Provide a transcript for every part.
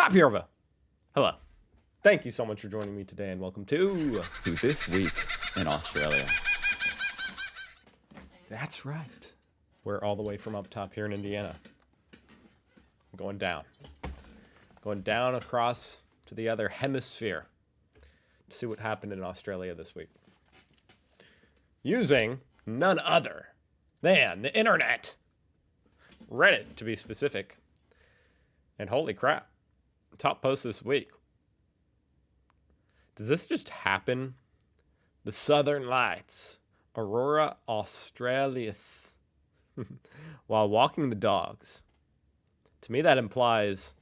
Top Hero. Hello. Thank you so much for joining me today, and welcome to This Week in Australia. That's right. We're all the way from up top here in Indiana. Going down. Going down across to the other hemisphere to see what happened in Australia this week. Using none other than the internet. Reddit, to be specific. And holy crap. Top post this week. Does this just happen? The Southern Lights. Aurora Australis. While walking the dogs. To me, that implies,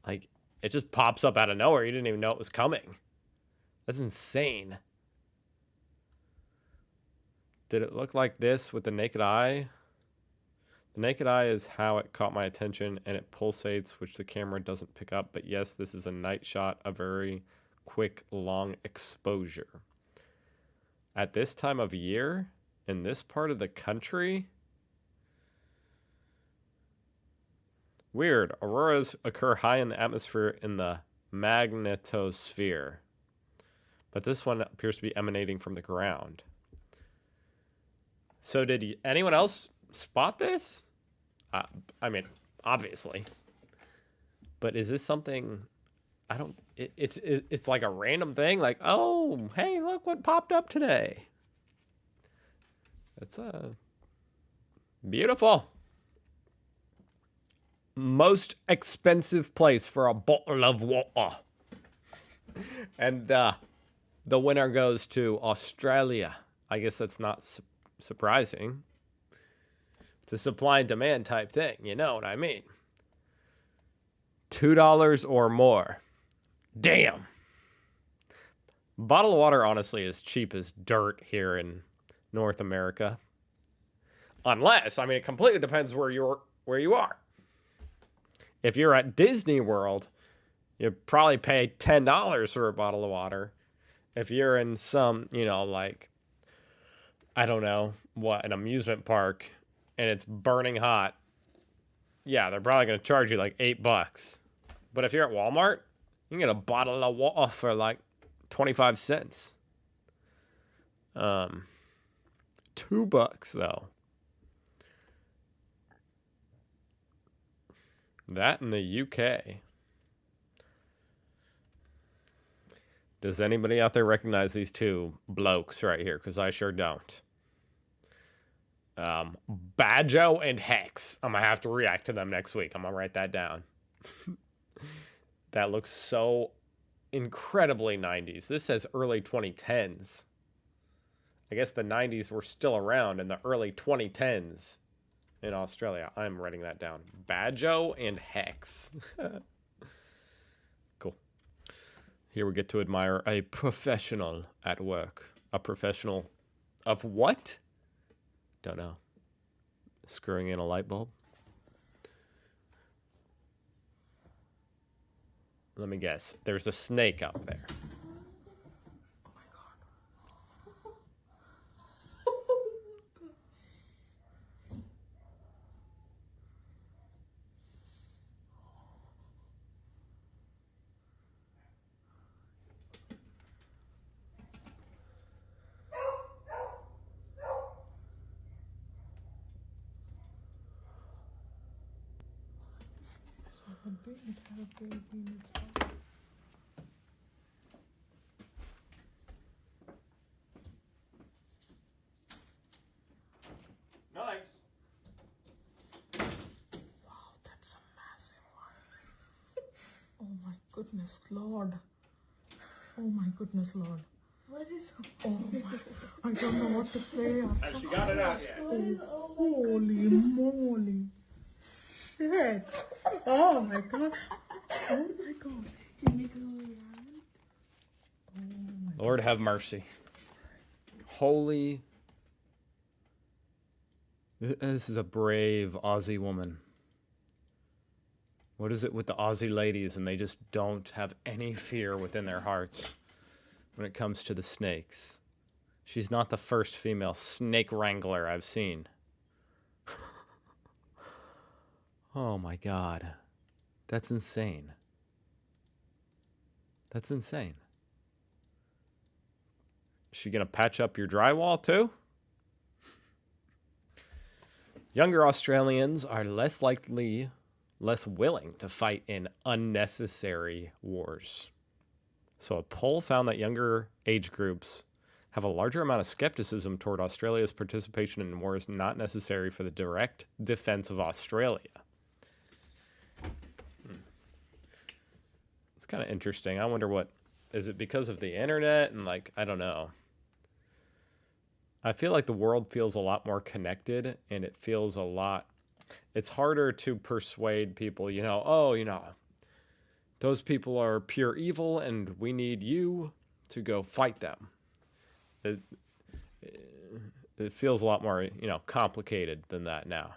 like, it just pops up out of nowhere. You didn't even know it was coming. That's insane. Did it look like this with the naked eye? The naked eye is how it caught my attention, and it pulsates, which the camera doesn't pick up. But yes, this is a night shot, a very quick, long exposure. At this time of year, in this part of the country, weird. Auroras occur high in the atmosphere in the magnetosphere. But this one appears to be emanating from the ground. So did anyone else spot this? I mean, obviously. But is this something... It's like a random thing. Like, oh, hey, look what popped up today. It's beautiful. Most expensive place for a bottle of water. And the winner goes to Australia. I guess that's not surprising. It's a supply and demand type thing. You know what I mean? $2 or more. Damn. Bottle of water, honestly, is cheap as dirt here in North America. Unless, I mean, it completely depends where you are. If you're at Disney World, you probably pay $10 for a bottle of water. If you're in some, like, I don't know, an amusement park, and it's burning hot, yeah, they're probably going to charge you like $8. But if you're at Walmart, you can get a bottle of water for like 25 cents. $2 though. That in the UK. Does anybody out there recognize these two blokes right here? Because I sure don't. Badjo and Hex. I'm going to have to react to them next week. I'm going to write that down. That looks so incredibly 90s. This says early 2010s. I guess the 90s were still around in the early 2010s in Australia. I'm writing that down. Badjo and Hex. Cool. Here we get to admire a professional at work. A professional of what? Don't know. Screwing in a light bulb. Let me guess. There's a snake up there. Nice. Wow, that's a massive one. Oh my goodness, Lord. Oh my goodness, Lord. What is? Oh my, I don't know what to say. Has she got it out yet? What is? Holy moly. Shit. Oh my God. Oh my God. Can you go around? Lord have mercy. Holy. This is a brave Aussie woman. What is it with the Aussie ladies, and they just don't have any fear within their hearts when it comes to the snakes? She's not the first female snake wrangler I've seen. Oh my God. That's insane. That's insane. Is she going to patch up your drywall too? Younger Australians are less willing to fight in unnecessary wars. So a poll found that younger age groups have a larger amount of skepticism toward Australia's participation in wars not necessary for the direct defense of Australia. It's kind of interesting. I wonder what, is it because of the internet and like, I don't know. I feel like the world feels a lot more connected, and it feels it's harder to persuade people, those people are pure evil and we need you to go fight them. It feels a lot more, complicated than that now.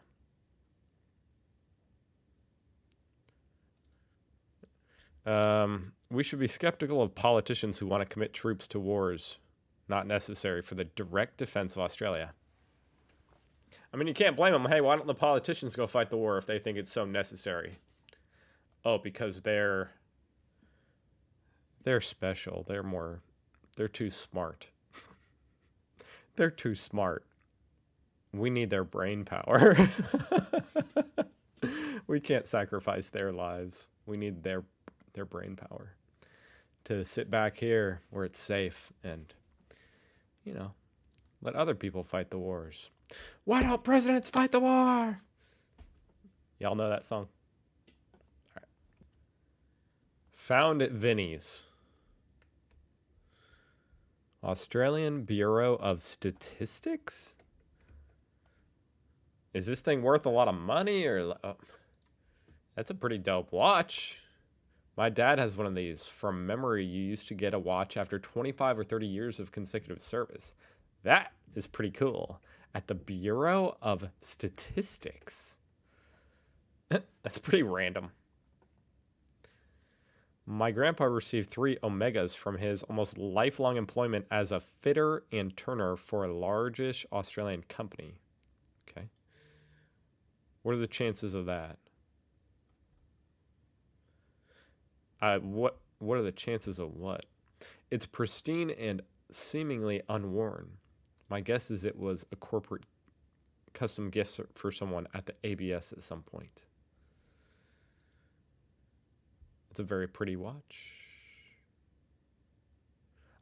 We should be skeptical of politicians who want to commit troops to wars not necessary for the direct defense of Australia. I mean, you can't blame them. Hey, why don't the politicians go fight the war if they think it's so necessary? Oh, because they're special. They're too smart. They're too smart. We need their brain power. We can't sacrifice their lives. We need their brain power to sit back here where it's safe and let other people fight the wars. Why don't presidents fight the war? Y'all know that song? All right. Found at Vinnie's. Australian Bureau of Statistics? Is this thing worth a lot of money? That's a pretty dope watch. My dad has one of these. From memory, you used to get a watch after 25 or 30 years of consecutive service. That is pretty cool. At the Bureau of Statistics. That's pretty random. My grandpa received 3 Omegas from his almost lifelong employment as a fitter and turner for a largish Australian company. Okay. What are the chances of that? What are the chances of what? It's pristine and seemingly unworn. My guess is it was a corporate custom gift for someone at the ABS at some point. It's a very pretty watch.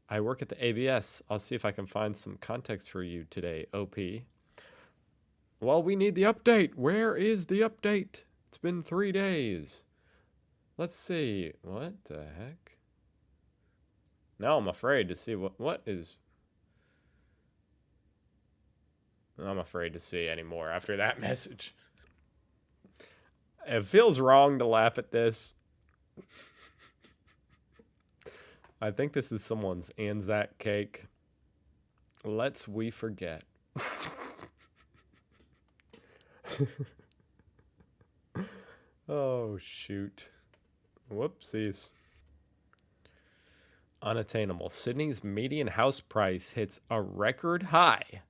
I work at the ABS. I'll see if I can find some context for you today, OP. Well, we need the update. Where is the update? It's been 3 days. Let's see. What the heck? Now I'm afraid to see what is. I'm afraid to see anymore after that message. It feels wrong to laugh at this. I think this is someone's Anzac Cake. Lest we forget. Oh, shoot. Whoopsies. Unattainable. Sydney's median house price hits a record high.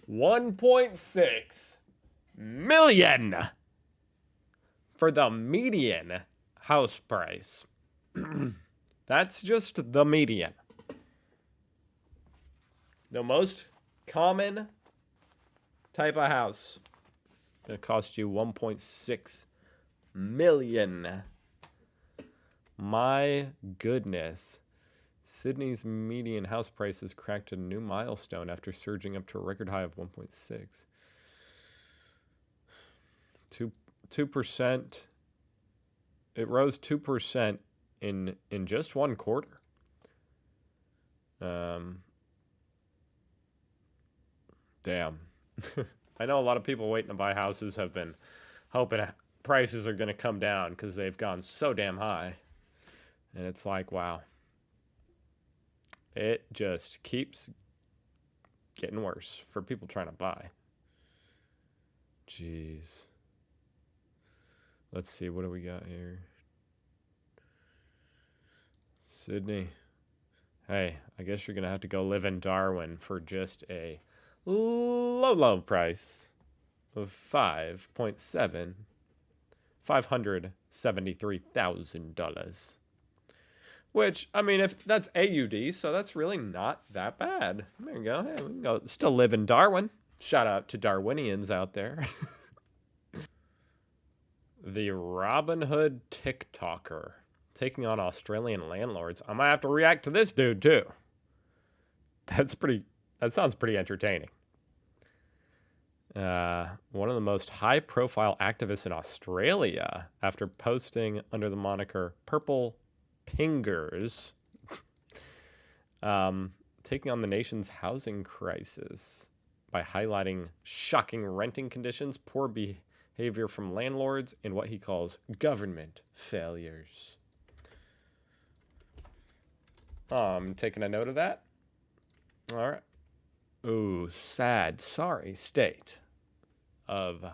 1.6 million for the median house price. That's just the median. The most common type of house. Gonna cost you 1.6 million. My goodness. Sydney's median house price has cracked a new milestone after surging up to a record high of 1.6. 2%. It rose 2% in just one quarter. Damn. I know a lot of people waiting to buy houses have been hoping prices are going to come down because they've gone so damn high. And it's like, wow. It just keeps getting worse for people trying to buy. Jeez. Let's see, what do we got here? Sydney. Hey, I guess you're going to have to go live in Darwin for just a low price of $573,000. Which, I mean, if that's AUD, so that's really not that bad. There you go. Hey, we can go still live in Darwin. Shout out to Darwinians out there. The Robin Hood TikToker taking on Australian landlords. I might have to react to this dude too. That sounds pretty entertaining. One of the most high-profile activists in Australia, after posting under the moniker Purple Pingers, taking on the nation's housing crisis by highlighting shocking renting conditions, poor behavior from landlords, and what he calls government failures. I'm taking a note of that. All right. Ooh, sad, sorry state of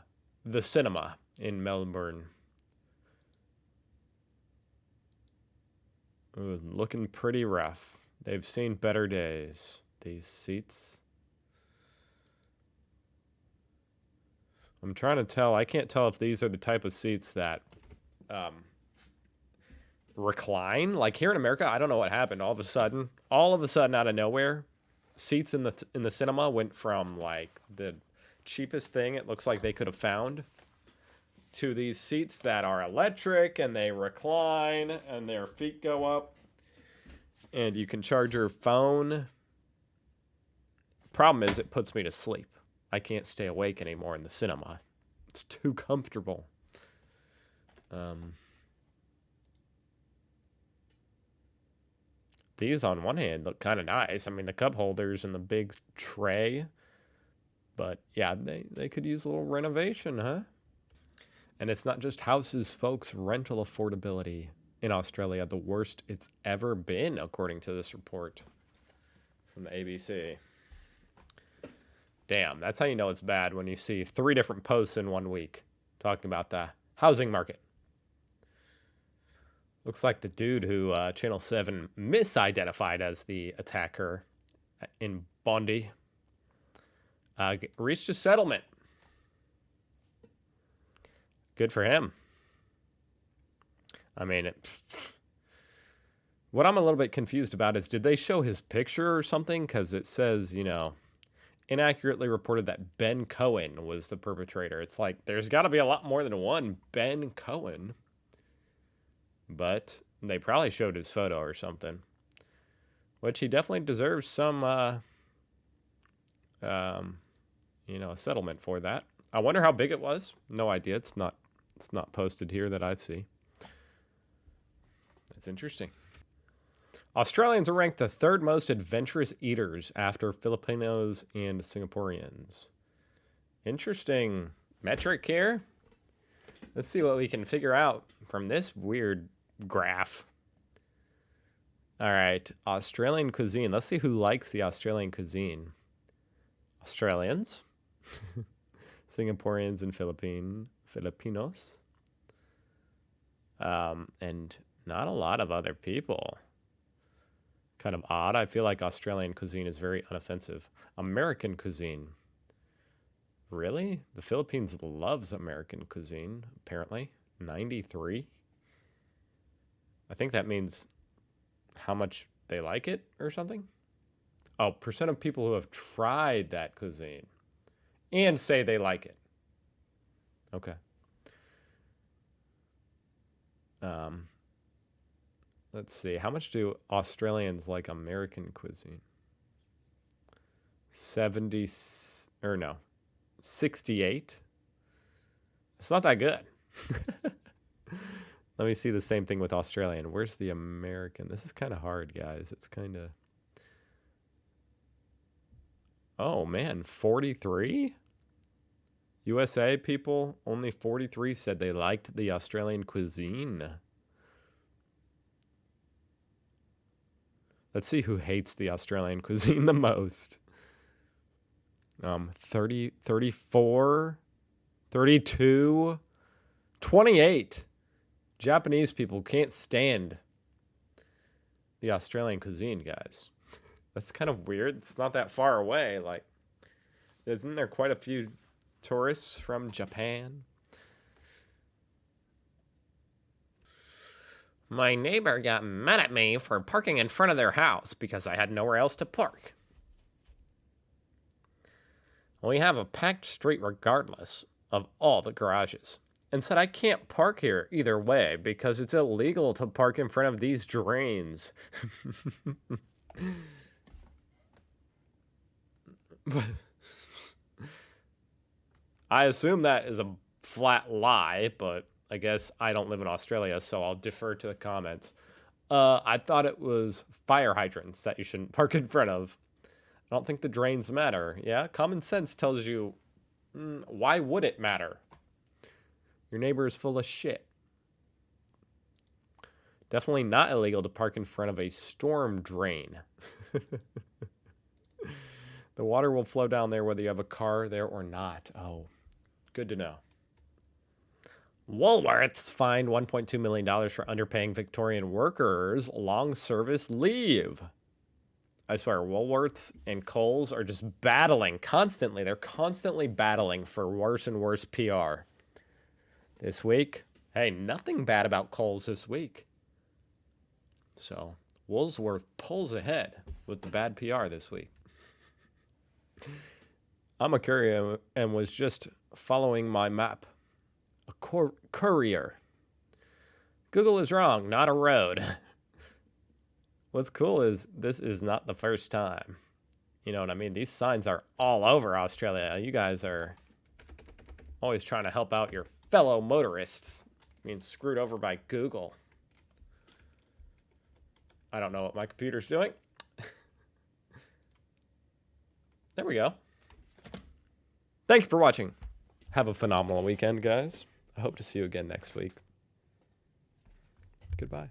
the cinema in Melbourne. Ooh, looking pretty rough. They've seen better days, these seats. I'm trying to tell. I can't tell if these are the type of seats that recline. Like here in America, I don't know what happened. All of a sudden, out of nowhere, seats in the cinema went from like the cheapest thing it looks like they could have found to these seats that are electric and they recline and their feet go up and you can charge your phone. Problem is, it puts me to sleep. I can't stay awake anymore in the cinema. It's too comfortable. These, on one hand, look kind of nice. I mean, the cup holders and the big tray. But, yeah, they could use a little renovation, huh? And it's not just houses, folks. Rental affordability in Australia, the worst it's ever been, according to this report from the ABC. Damn, that's how you know it's bad, when you see 3 different posts in 1 week talking about the housing market. Looks like the dude who Channel 7 misidentified as the attacker in Bondi reached a settlement. Good for him. I mean, what I'm a little bit confused about is, did they show his picture or something? Because it says, inaccurately reported that Ben Cohen was the perpetrator. It's like, there's got to be a lot more than one Ben Cohen. But they probably showed his photo or something. Which he definitely deserves some, a settlement for that. I wonder how big it was. No idea. It's not posted here that I see. That's interesting. Australians are ranked the 3rd most adventurous eaters after Filipinos and Singaporeans. Interesting metric here. Let's see what we can figure out from this weird graph. All right, Australian cuisine. Let's see who likes the Australian cuisine. Australians, Singaporeans, and Filipinos. And not a lot of other people. Kind of odd. I feel like Australian cuisine is very unoffensive. American cuisine. Really? The Philippines loves American cuisine, apparently. 93. I think that means how much they like it or something. Oh, percent of people who have tried that cuisine and say they like it. Okay. Let's see. How much do Australians like American cuisine? 68. It's not that good. Let me see the same thing with Australian. Where's the American? This is kind of hard, guys. It's kind of... Oh, man. 43? USA people, only 43 said they liked the Australian cuisine. Let's see who hates the Australian cuisine the most. 30, 34, 32, 28. Japanese people can't stand the Australian cuisine, guys. That's kind of weird. It's not that far away. Like, isn't there quite a few tourists from Japan? My neighbor got mad at me for parking in front of their house because I had nowhere else to park. We have a packed street regardless of all the garages, and said I can't park here either way because it's illegal to park in front of these drains. I assume that is a flat lie, but I guess I don't live in Australia, so I'll defer to the comments. I thought it was fire hydrants that you shouldn't park in front of. I don't think the drains matter. Yeah, common sense tells you, why would it matter? Your neighbor is full of shit. Definitely not illegal to park in front of a storm drain. The water will flow down there whether you have a car there or not. Oh, good to know. Woolworths fined $1.2 million for underpaying Victorian workers long service leave. I swear, Woolworths and Kohl's are just battling constantly. They're constantly battling for worse and worse PR. This week, hey, nothing bad about Kohl's this week. So, Woolworths pulls ahead with the bad PR this week. I'm a courier and was just following my map. A courier. Google is wrong, not a road. What's cool is this is not the first time. You know what I mean? These signs are all over Australia. You guys are always trying to help out your fellow motorists being screwed over by Google. I don't know what my computer's doing. There we go. Thank you for watching. Have a phenomenal weekend, guys. I hope to see you again next week. Goodbye.